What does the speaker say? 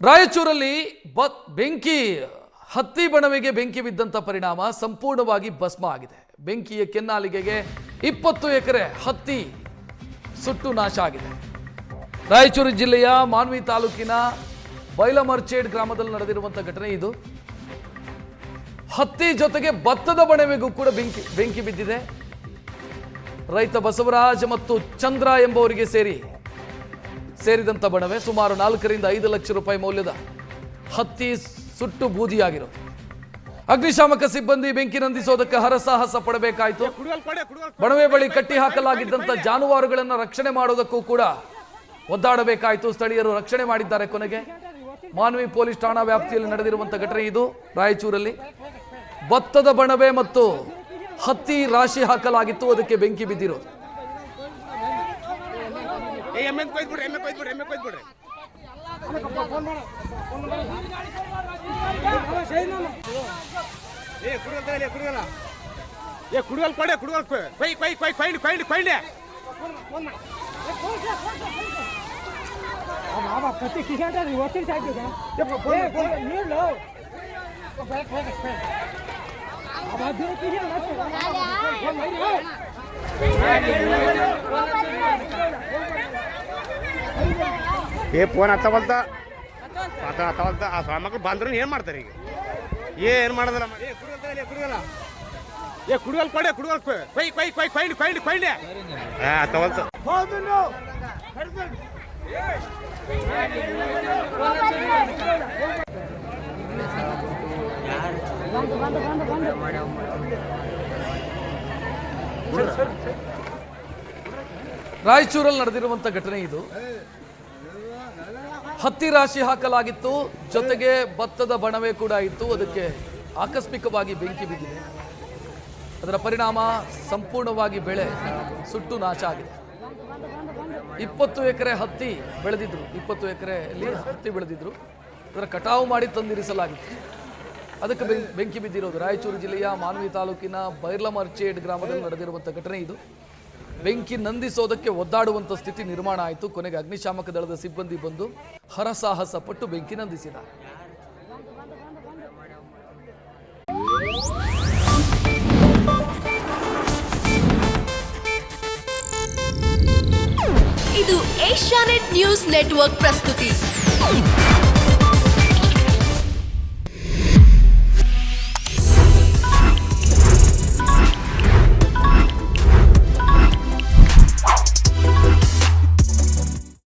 ರಾಯಚೂರಲ್ಲಿ ಬೆಂಕಿ ಹತ್ತಿ ಬಣವೆಗೆ ಬೆಂಕಿ ಬಿದ್ದಂತ ಪರಿಣಾಮ ಸಂಪೂರ್ಣವಾಗಿ ಭಸ್ಮ ಆಗಿದೆ. ಬೆಂಕಿಯ ಕೆನ್ನಾಲಿಗೆಗೆ 20 ಎಕರೆ ಹತ್ತಿ ಸುಟ್ಟು ನಾಶ ಆಗಿದೆ. ರಾಯಚೂರು ಜಿಲ್ಲೆಯ ಮಾನ್ವಿ ತಾಲೂಕಿನ ಬೈಲಮರ್ಚೇಡ್ ಗ್ರಾಮದಲ್ಲಿ ನಡೆದಿರುವಂತಹ ಘಟನೆ ಇದು. ಹತ್ತಿ ಜೊತೆಗೆ ಭತ್ತದ ಬಣವೆಗೂ ಕೂಡ ಬೆಂಕಿ ಬಿದ್ದಿದೆ. ರೈತ ಬಸವರಾಜ್ ಮತ್ತು ಚಂದ್ರ ಎಂಬುವರಿಗೆ ಸೇರಿದಂತ ಬಣವೆ ಸುಮಾರು 4 ರಿಂದ 5 ಲಕ್ಷ ರೂಪಾಯಿ ಮೌಲ್ಯದ ಹತ್ತಿ ಸುಟ್ಟು ಬೂದಿಯಾಗಿರೋದು. ಅಗ್ನಿಶಾಮಕ ಸಿಬ್ಬಂದಿ ಬೆಂಕಿ ನಂದಿಸೋದಕ್ಕೆ ಹರಸಾಹಸ ಪಡಬೇಕಾಯಿತು. ಬಣವೆ ಬಳಿ ಕಟ್ಟಿ ಹಾಕಲಾಗಿದ್ದಂತ ಜಾನುವಾರುಗಳನ್ನು ರಕ್ಷಣೆ ಮಾಡೋದಕ್ಕೂ ಕೂಡ ಒದ್ದಾಡಬೇಕಾಯಿತು. ಸ್ಥಳೀಯರು ರಕ್ಷಣೆ ಮಾಡಿದ್ದಾರೆ. ಕೊನೆಗೆ ಮಾನ್ವಿ ಪೊಲೀಸ್ ಠಾಣಾ ವ್ಯಾಪ್ತಿಯಲ್ಲಿ ನಡೆದಿರುವಂತಹ ಘಟನೆ ಇದು. ರಾಯಚೂರಲ್ಲಿ ಭತ್ತದ ಬಣವೆ ಮತ್ತು ಹತ್ತಿ ರಾಶಿ ಹಾಕಲಾಗಿತ್ತು, ಅದಕ್ಕೆ ಬೆಂಕಿ ಬಿದ್ದಿರೋದು. ಫೋನ್ ಹತ್ತವಲ್ತ ಆ ಸ್ವಾಮಕ್ಳು ಬಂದ್ರು ಏನ್ ಮಾಡ್ತಾರೆ ಈಗ? ಏನ್ ಮಾಡೋದಲ್ಲ. ಹತ್ತವಲ್ತ ರಾಯಚೂರಲ್ಲಿ ನಡೆದಿರುವಂತ ಘಟನೆ ಇದು. ಹತ್ತಿ ರಾಶಿ ಹಾಕಲಾಗಿತ್ತು, ಜೊತೆಗೆ ಭತ್ತದ ಬಣವೆ ಕೂಡ ಇತ್ತು, ಅದಕ್ಕೆ ಆಕಸ್ಮಿಕವಾಗಿ ಬೆಂಕಿ ಬಿದ್ದಿದೆ. ಅದರ ಪರಿಣಾಮ ಸಂಪೂರ್ಣವಾಗಿ ಬೆಳೆ ಸುಟ್ಟು ನಾಶ ಆಗಿದೆ. 20 ಎಕರೆ ಹತ್ತಿ ಬೆಳೆದಿದ್ರು, 20 ಎಕರೆಯಲ್ಲಿ ಹತ್ತಿ ಬೆಳೆದಿದ್ರು. ಅದರ ಕಟಾವು ಮಾಡಿ ತಂದಿರಿಸಲಾಗಿತ್ತು, ಅದಕ್ಕೆ ಬೆಂಕಿ ಬಿದ್ದಿರೋದು. ರಾಯಚೂರು ಜಿಲ್ಲೆಯ ಮಾನ್ವಿ ತಾಲೂಕಿನ ಬೈಲಮರ್ಚೇಡ್ ಗ್ರಾಮದಲ್ಲಿ ನಡೆದಿರುವಂಥ ಘಟನೆ ಇದು. ಬೆಂಕಿ ನಂದಿಸೋದಕ್ಕೆ ಒದ್ದಾಡುವಂಥ ಸ್ಥಿತಿ ನಿರ್ಮಾಣ ಆಯಿತು. ಕೊನೆಗೆ ಅಗ್ನಿಶಾಮಕ ದಳದ ಸಿಬ್ಬಂದಿ ಬಂದು ಹರಸಾಹಸ ಪಟ್ಟು ಬೆಂಕಿ ನಂದಿಸಿದ್ದಾರೆ. ಇದು ಏಷ್ಯಾನೆಟ್ ನ್ಯೂಸ್ ನೆಟ್ವರ್ಕ್ ಪ್ರಸ್ತುತಿ.